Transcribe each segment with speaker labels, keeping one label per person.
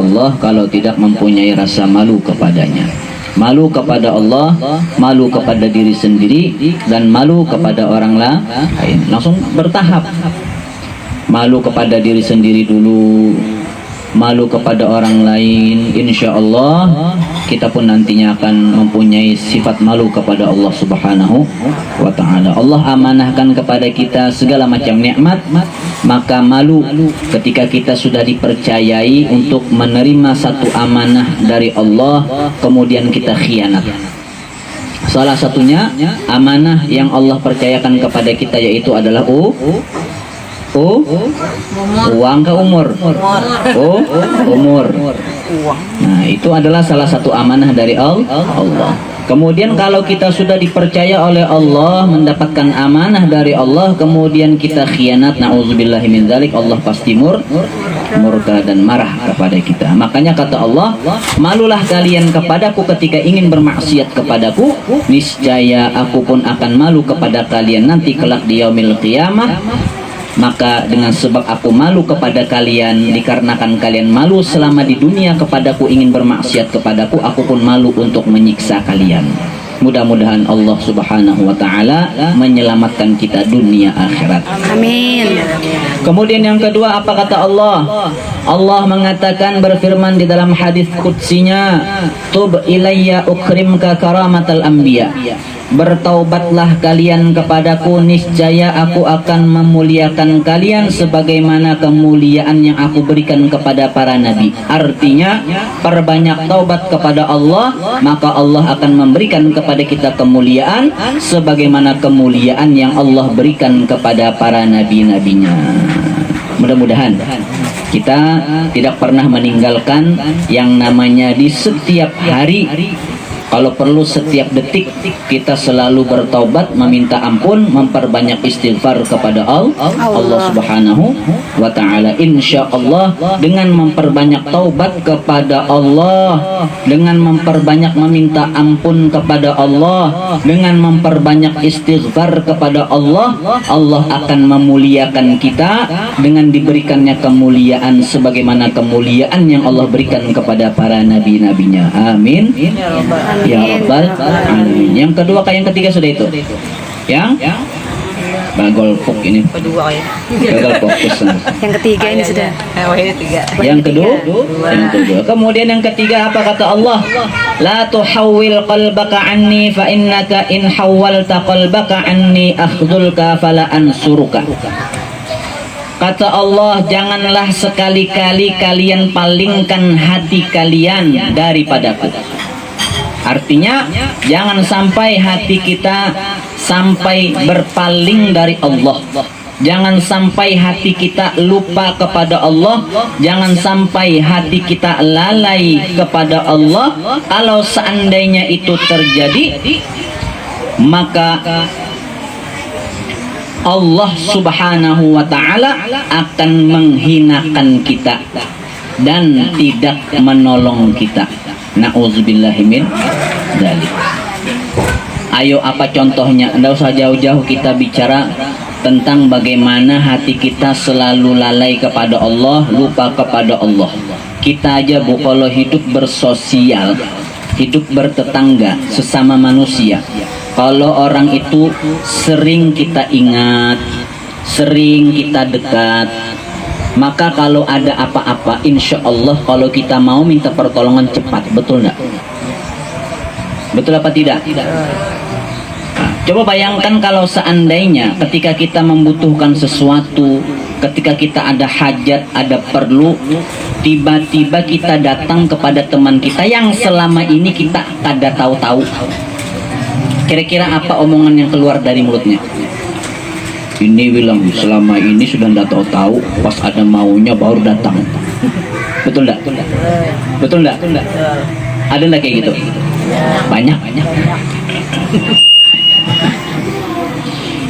Speaker 1: Allah kalau tidak mempunyai rasa malu kepadanya. Malu kepada Allah, malu kepada diri sendiri, dan malu kepada orang lain. Langsung bertahap. Malu kepada diri sendiri dulu, malu kepada orang lain. Insya Allah kita pun nantinya akan mempunyai sifat malu kepada Allah Subhanahu wa ta'ala. Allah amanahkan kepada kita segala macam nikmat, maka malu ketika kita sudah dipercayai untuk menerima satu amanah dari Allah, kemudian kita khianat. Salah satunya amanah yang Allah percayakan kepada kita yaitu adalah uang ke umur. Umur. Nah, itu adalah salah satu amanah dari Allah. Kemudian kalau kita sudah dipercaya oleh Allah, mendapatkan amanah dari Allah, kemudian kita khianat, na'udzubillahi min dzalik, Allah pasti murka dan marah kepada kita. Makanya kata Allah, malulah kalian kepadaku ketika ingin bermaksiat kepadaku, niscaya aku pun akan malu kepada kalian nanti kelak di yaumil qiyamah. Maka dengan sebab aku malu kepada kalian, dikarenakan kalian malu selama di dunia kepadaku, ingin bermaksiat kepadaku, aku pun malu untuk menyiksa kalian. Mudah-mudahan Allah Subhanahu wa ta'ala menyelamatkan kita dunia akhirat.
Speaker 2: Amin.
Speaker 1: Kemudian yang kedua, apa kata Allah? Allah mengatakan, berfirman di dalam hadis qudsinya, tub ilayya ukrimka karamatal anbiya. Bertaubatlah kalian kepadaku, niscaya aku akan memuliakan kalian sebagaimana kemuliaan yang aku berikan kepada para nabi. Artinya, perbanyak taubat kepada Allah, maka Allah akan memberikan kepada kita kemuliaan sebagaimana kemuliaan yang Allah berikan kepada para nabi-nabinya. Mudah-mudahan kita tidak pernah meninggalkan yang namanya di setiap hari, kalau perlu setiap detik, kita selalu bertaubat, meminta ampun, memperbanyak istighfar kepada Allah Subhanahu wa ta'ala. Insya Allah dengan memperbanyak taubat kepada Allah, dengan memperbanyak meminta ampun kepada Allah, dengan memperbanyak istighfar kepada Allah, Allah akan memuliakan kita dengan diberikannya kemuliaan sebagaimana kemuliaan yang Allah berikan kepada para nabi-nabinya. Amin ya Rabbal Alamin. Yang kedua, yang ketiga sudah itu. Yang bagol pok ini. Gagal fokus.
Speaker 2: Yang ketiga ini sudah.
Speaker 1: Yang kedua. Kemudian yang ketiga, apa kata Allah? La tuhawwil qalbaka anni fa innaka in hawwalta qalbaka anni akhdhulka fala ansuruka. Kata Allah, janganlah sekali-kali kalian palingkan hati kalian daripadaku. Artinya, jangan sampai hati kita sampai berpaling dari Allah. Jangan sampai hati kita lupa kepada Allah. Jangan sampai hati kita lalai kepada Allah. Kalau seandainya itu terjadi, maka Allah Subhanahu wa ta'ala akan menghinakan kita dan tidak menolong kita. Na'udzubillahi min dzalik. Ayo, apa contohnya? Tidak usah jauh-jauh kita bicara tentang bagaimana hati kita selalu lalai kepada Allah, lupa kepada Allah. Kita aja Bu, kalau hidup bersosial, hidup bertetangga sesama manusia, kalau orang itu sering kita ingat, sering kita dekat, maka kalau ada apa-apa, insya Allah kalau kita mau minta pertolongan cepat. Betul nggak? Betul apa tidak? Nah, coba bayangkan kalau seandainya ketika kita membutuhkan sesuatu, ketika kita ada hajat, ada perlu, tiba-tiba kita datang kepada teman kita yang selama ini kita kada tahu-tahu. Kira-kira apa omongan yang keluar dari mulutnya? Ini bilang, selama ini sudah tidak tahu-tahu, pas ada maunya baru datang. Betul enggak? Betul enggak? Ada enggak kayak gitu? Banyak.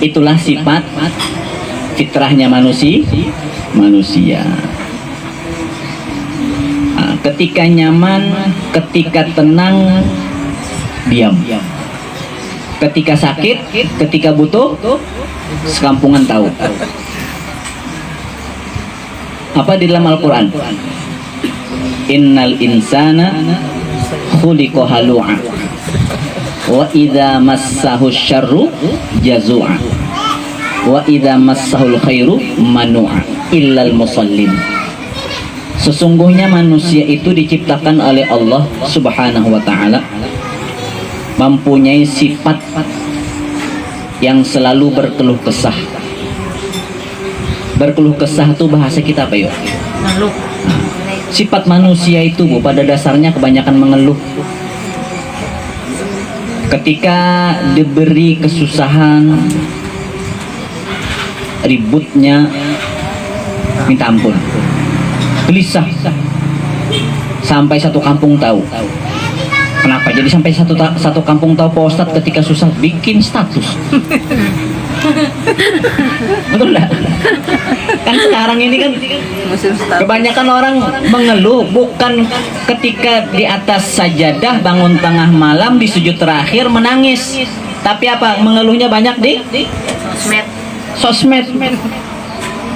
Speaker 1: Itulah sifat fitrahnya manusia. Nah, ketika nyaman, ketika tenang, diam. Ketika sakit, ketika butuh, sekampungan tahu. Apa di dalam Al-Quran? innal insana khuliqa halu'a wa idza massahu syarru jazu'a wa idza massahul khairu manu'a illal musallin. Sesungguhnya manusia itu diciptakan oleh Allah Subhanahu wa taala mempunyai sifat yang selalu berkeluh kesah. Berkeluh kesah itu bahasa kita apa yuk?
Speaker 2: Mengeluh.
Speaker 1: Sifat manusia itu Bu pada dasarnya kebanyakan mengeluh. Ketika diberi kesusahan, ributnya minta ampun, gelisah, sampai satu kampung tahu. Kenapa? Jadi sampai satu kampung tahu Pak Ustadz ketika susah bikin status. Betul enggak? Kan sekarang ini kan kebanyakan orang mengeluh bukan ketika di atas sajadah bangun tengah malam di sujud terakhir menangis, tapi apa? Mengeluhnya banyak di sosmed,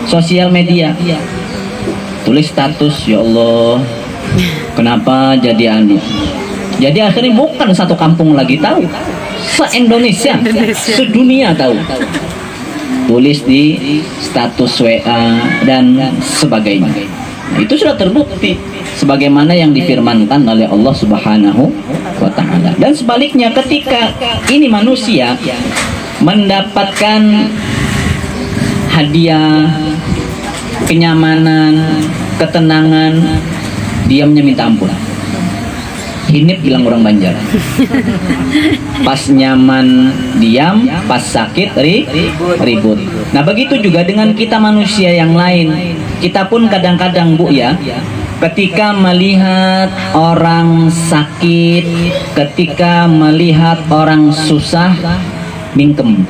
Speaker 1: sosial media. Tulis status, ya Allah, kenapa jadi anu? Jadi akhirnya bukan satu kampung lagi tahu, se-Indonesia, sedunia tahu. Tulis di status WA dan sebagainya. Nah, itu sudah terbukti sebagaimana yang difirmankan oleh Allah Subhanahu wa taala. Dan sebaliknya ketika ini manusia mendapatkan hadiah, kenyamanan, ketenangan, diamnya minta ampun. Hinip bilang orang Banjar. Pas nyaman diam, pas sakit ribut. Nah begitu juga dengan kita manusia yang lain. Kita pun kadang-kadang Bu ya, ketika melihat orang sakit, ketika melihat orang susah, mingkem,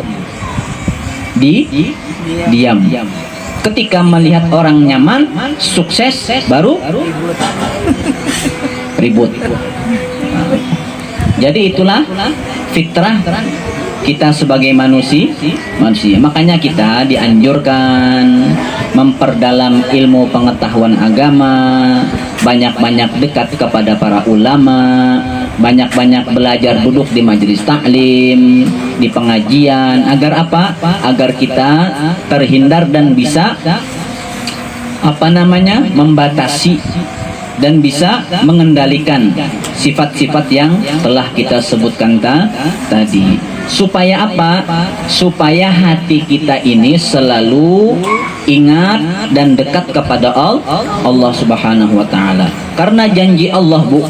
Speaker 1: diam. Ketika melihat orang nyaman, sukses, baru ribut. Jadi itulah fitrah kita sebagai manusia. Makanya kita dianjurkan memperdalam ilmu pengetahuan agama, banyak-banyak dekat kepada para ulama, banyak-banyak belajar duduk di majelis taklim, di pengajian, agar apa? Agar kita terhindar dan bisa membatasi dan bisa mengendalikan sifat-sifat yang telah kita sebutkan tadi. Supaya apa? Supaya hati kita ini selalu ingat dan dekat kepada Allah Subhanahu wa taala. Karena janji Allah, Bu.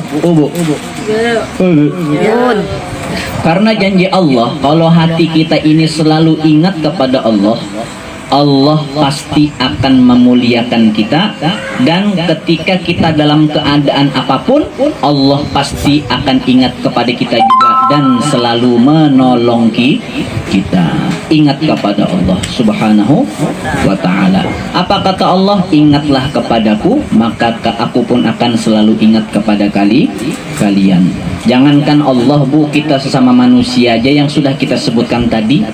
Speaker 1: Karena janji Allah, kalau hati kita ini selalu ingat kepada Allah, Allah pasti akan memuliakan kita, dan ketika kita dalam keadaan apapun, Allah pasti akan ingat kepada kita juga dan selalu menolong kita. Ingat kepada Allah Subhanahu wa taala. Apa kata Allah? Ingatlah kepadaku, maka aku pun akan selalu ingat kepada kalian. Jangankan Allah, Bu, kita sesama manusia aja yang sudah kita sebutkan tadi.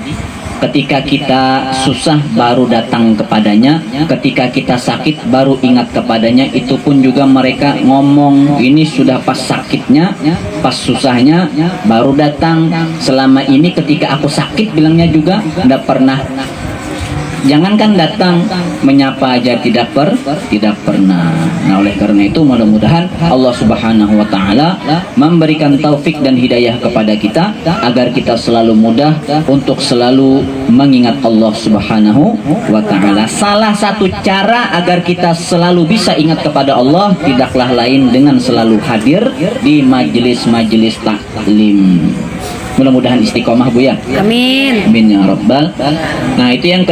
Speaker 1: Ketika kita susah baru datang kepadanya, ketika kita sakit baru ingat kepadanya. Itu pun juga mereka ngomong, ini sudah pas sakitnya, pas susahnya baru datang. Selama ini ketika aku sakit bilangnya juga tidak pernah. Jangankan datang, menyapa aja tidak pernah. Nah, oleh karena itu mudah-mudahan Allah Subhanahu wa taala memberikan taufik dan hidayah kepada kita agar kita selalu mudah untuk selalu mengingat Allah Subhanahu wa taala. Salah satu cara agar kita selalu bisa ingat kepada Allah tidaklah lain dengan selalu hadir di majelis-majelis taklim. Mudah-mudahan istiqomah, Bu ya.
Speaker 2: Amin.
Speaker 1: Amin ya rabbal. Nah, itu yang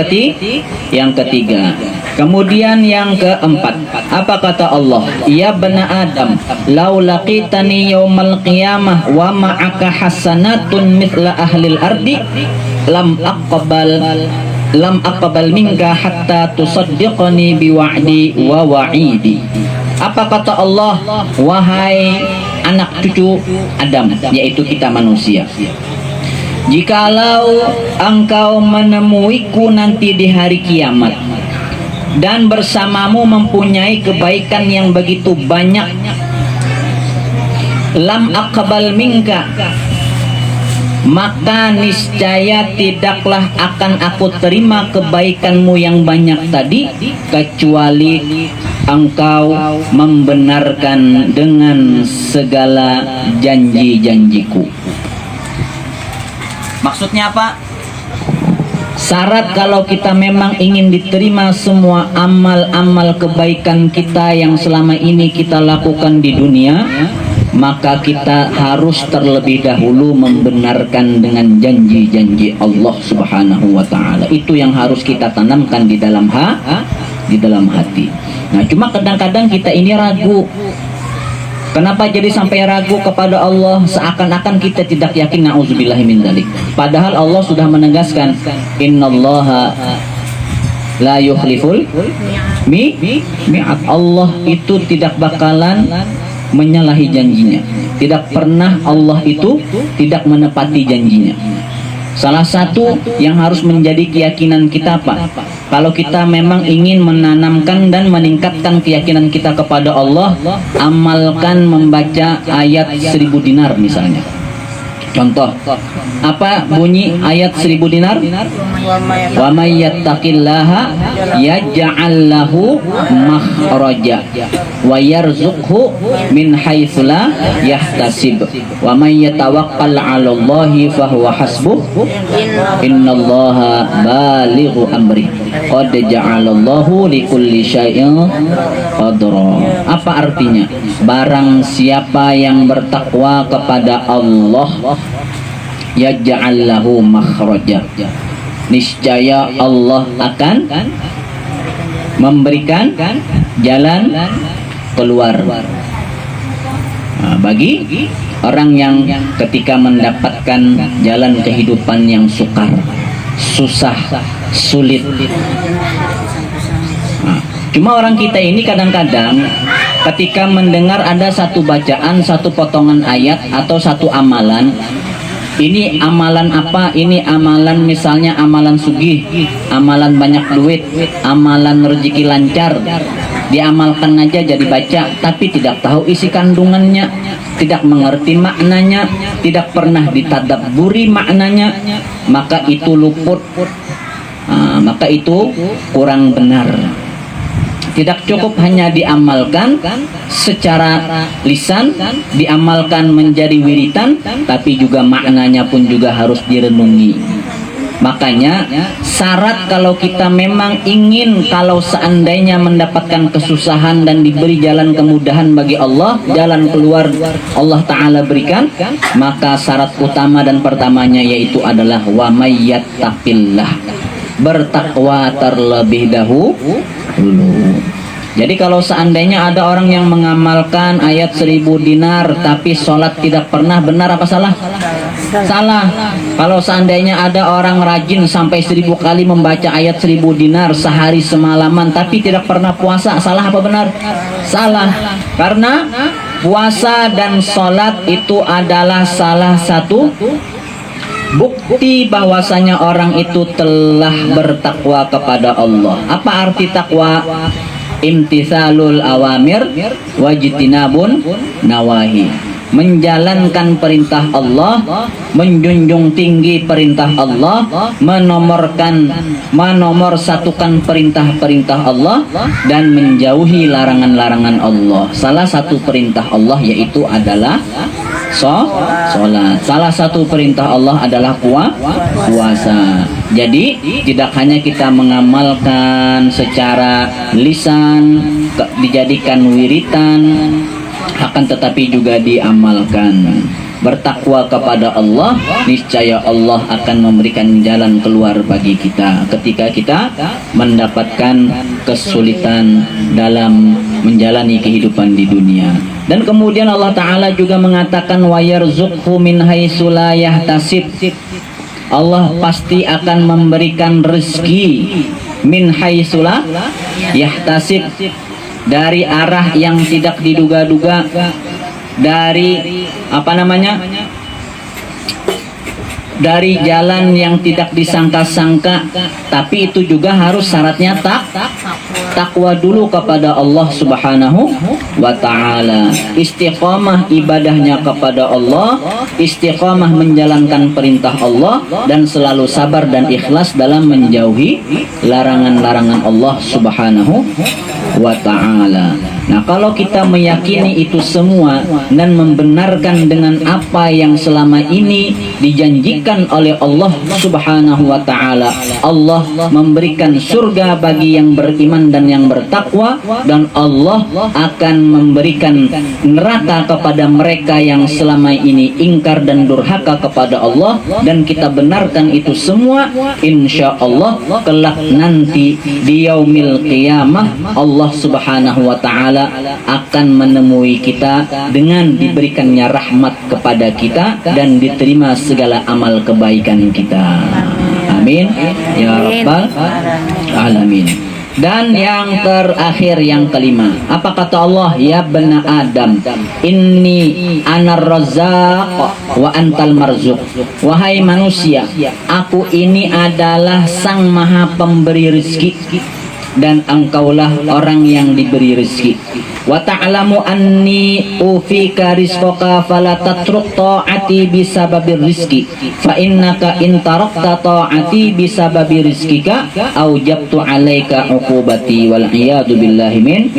Speaker 1: ketiga. Kemudian yang keempat, apa kata Allah? Ya bani Adam, lau laqitani yaumal qiyamah wa ma'aka hasanatun mithla ahlil ardi lam aqbal minka hatta tusaddiqani biwa'di wa wa'idi. Apa kata Allah? Wahai anak cucu Adam, yaitu kita manusia, jikalau engkau menemuiku nanti di hari kiamat, dan bersamamu mempunyai kebaikan yang begitu banyak, lam aqbal minka, maka niscaya tidaklah akan aku terima kebaikanmu yang banyak tadi, kecuali engkau membenarkan dengan segala janji-janjiku. Maksudnya apa? Syarat kalau kita memang ingin diterima semua amal-amal kebaikan kita yang selama ini kita lakukan di dunia, maka kita harus terlebih dahulu membenarkan dengan janji-janji Allah Subhanahu wa taala. Itu yang harus kita tanamkan di dalam hati. Nah, cuma kadang-kadang kita ini ragu. Kenapa jadi sampai ragu kepada Allah? Seakan-akan kita tidak yakin, na'udzubillahi min dzalik. Padahal Allah sudah menegaskan, innallaha la yukhliful mi'ad. Allah itu tidak bakalan menyalahi janjinya. Tidak pernah Allah itu tidak menepati janjinya. Salah satu yang harus menjadi keyakinan kita apa? Kalau kita memang ingin menanamkan dan meningkatkan keyakinan kita kepada Allah, amalkan membaca ayat 1000 dinar misalnya. Contoh, apa bunyi ayat 1000 dinar? Wa may yattaqillaha yaj'al lahu makhraja wa yarzuqhu min haitsu la yahtasib wa may yatawakkal 'alallahi fahuwa hasbuh innallaha balighu amri qad ja'alallahu likulli syai'in qadra. Apa artinya? Barang siapa yang bertakwa kepada Allah, yaj'al lahu makhraja, niscaya Allah akan memberikan jalan keluar. Nah, bagi orang yang ketika mendapatkan jalan kehidupan yang sukar, susah, sulit. Nah, cuma orang kita ini kadang-kadang ketika mendengar ada satu bacaan, satu potongan ayat atau satu amalan, ini amalan apa? Ini amalan misalnya amalan sugih, amalan banyak duit, amalan rezeki lancar. Diamalkan aja jadi baca, tapi tidak tahu isi kandungannya, tidak mengerti maknanya, tidak pernah ditadabburi maknanya, maka itu luput. Maka itu kurang benar. Tidak cukup hanya diamalkan secara lisan, diamalkan menjadi wiritan, tapi juga maknanya pun juga harus direnungi. Makanya syarat kalau kita memang ingin, kalau seandainya mendapatkan kesusahan dan diberi jalan kemudahan bagi Allah, jalan keluar Allah Ta'ala berikan, maka syarat utama dan pertamanya yaitu adalah wa may yattaqillah, bertakwa terlebih dahulu. Jadi kalau seandainya ada orang yang mengamalkan ayat 1000 dinar tapi sholat tidak pernah, benar apa salah? Salah. Kalau seandainya ada orang rajin sampai 1000 kali membaca ayat 1000 dinar sehari semalaman tapi tidak pernah puasa, salah apa benar? Salah. Karena puasa dan sholat itu adalah salah satu bukti bahwasanya orang itu telah bertakwa kepada Allah. Apa arti takwa? Imtithalul awamir wajtinabun nawahi, menjalankan perintah Allah, menjunjung tinggi perintah Allah, menomorsatukan perintah-perintah Allah, dan menjauhi larangan-larangan Allah. Salah satu perintah Allah yaitu adalah sholat. Salah satu perintah Allah adalah puasa. Jadi tidak hanya kita mengamalkan secara lisan, dijadikan wiritan, akan tetapi juga diamalkan. Bertakwa kepada Allah, niscaya Allah akan memberikan jalan keluar bagi kita ketika kita mendapatkan kesulitan dalam menjalani kehidupan di dunia. Dan kemudian Allah Ta'ala juga mengatakan wa yarzuqhu min haitsu la yahtasib, Allah pasti akan memberikan rezeki min haitsu la yahtasib, dari arah yang tidak diduga-duga, dari dari jalan yang tidak disangka-sangka, tapi itu juga harus syaratnya takwa dulu kepada Allah Subhanahu wa ta'ala. Istiqamah ibadahnya kepada Allah, istiqamah menjalankan perintah Allah, dan selalu sabar dan ikhlas dalam menjauhi larangan-larangan Allah Subhanahu wa ta'ala. Nah, kalau kita meyakini itu semua dan membenarkan dengan apa yang selama ini dijanjikan oleh Allah Subhanahu wa ta'ala, Allah memberikan surga bagi yang beriman dan yang bertakwa, dan Allah akan memberikan neraka kepada mereka yang selama ini ingkar dan durhaka kepada Allah, dan kita benarkan itu semua, insya Allah kelak nanti di yaumil qiyamah Allah Subhanahu wa ta'ala akan menemui kita dengan diberikannya rahmat kepada kita dan diterima segala amal kebaikan kita. Amin ya rabbal alamin. Dan yang terakhir, yang kelima, apa kata Allah? Ya bani Adam, inni anar razzaq wa antal marzuq. Wahai manusia, aku ini adalah sang maha pemberi rezeki, dan engkaulah orang yang diberi rezeki. Wa ta'lamu anni ufika rizqaka fala tatruk ta'ati bisababir rizki, fa innaka in tarakta ta'ati bisababi rizkika aujabtu alaika uqubati wal iyadu billahi min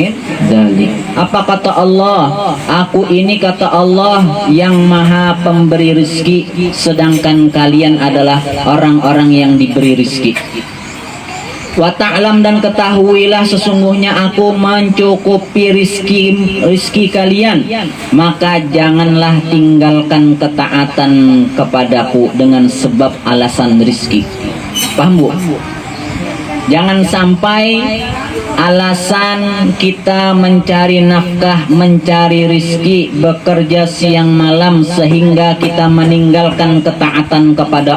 Speaker 1: dzalik. Apa kata Allah? Aku ini, kata Allah, yang maha pemberi rezeki, sedangkan kalian adalah orang-orang yang diberi rezeki. Wa ta'lam, dan ketahuilah sesungguhnya aku mencukupi rizki kalian, maka janganlah tinggalkan ketaatan kepadaku dengan sebab alasan rizki. Paham bu? Jangan sampai alasan kita mencari nafkah, mencari rizki, bekerja siang malam sehingga kita meninggalkan ketaatan kepada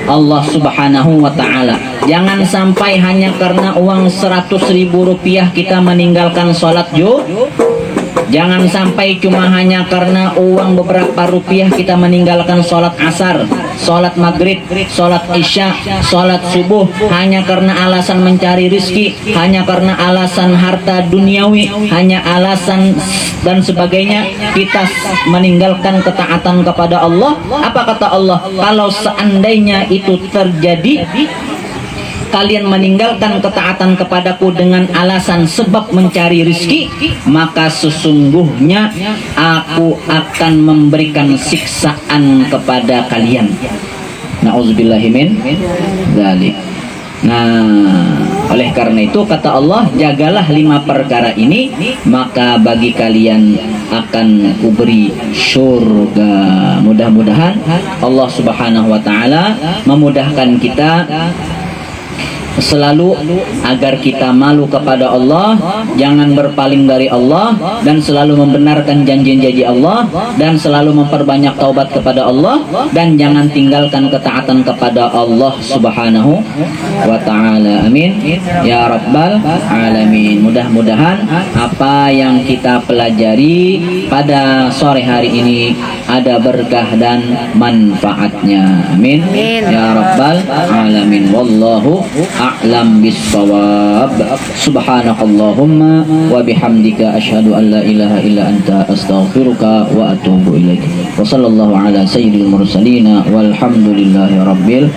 Speaker 1: Allah Subhanahu wa ta'ala. Jangan sampai hanya karena uang 100.000 rupiah kita meninggalkan sholat Jangan sampai cuma hanya karena uang beberapa rupiah kita meninggalkan sholat asar, sholat maghrib, sholat isya, sholat subuh, hanya karena alasan mencari rizki, hanya karena alasan harta duniawi, hanya alasan dan sebagainya, kita meninggalkan ketaatan kepada Allah. Apa kata Allah? Kalau seandainya itu terjadi, kalian meninggalkan ketaatan kepadaku dengan alasan sebab mencari rizki, maka sesungguhnya aku akan memberikan siksaan kepada kalian. Na'udzubillahi min dzalik. Nah, oleh karena itu kata Allah, jagalah 5 perkara ini, maka bagi kalian akan kuberi surga. Mudah-mudahan Allah Subhanahu wa ta'ala memudahkan kita selalu agar kita malu kepada Allah, jangan berpaling dari Allah, dan selalu membenarkan janji-janji Allah, dan selalu memperbanyak taubat kepada Allah, dan jangan tinggalkan ketaatan kepada Allah Subhanahu wa ta'ala. Amin ya rabbal alamin. Mudah-mudahan apa yang kita pelajari pada sore hari ini ada berkah dan manfaatnya. Amin ya rabbal alamin. Wallahu a'lam bissawab. Subhanakallahumma wa bihamdika asyhadu an la ilaha illa anta astaghfiruka wa atubu ilaik. Wa sallallahu ala sayyidil mursalin walhamdulillahi rabbil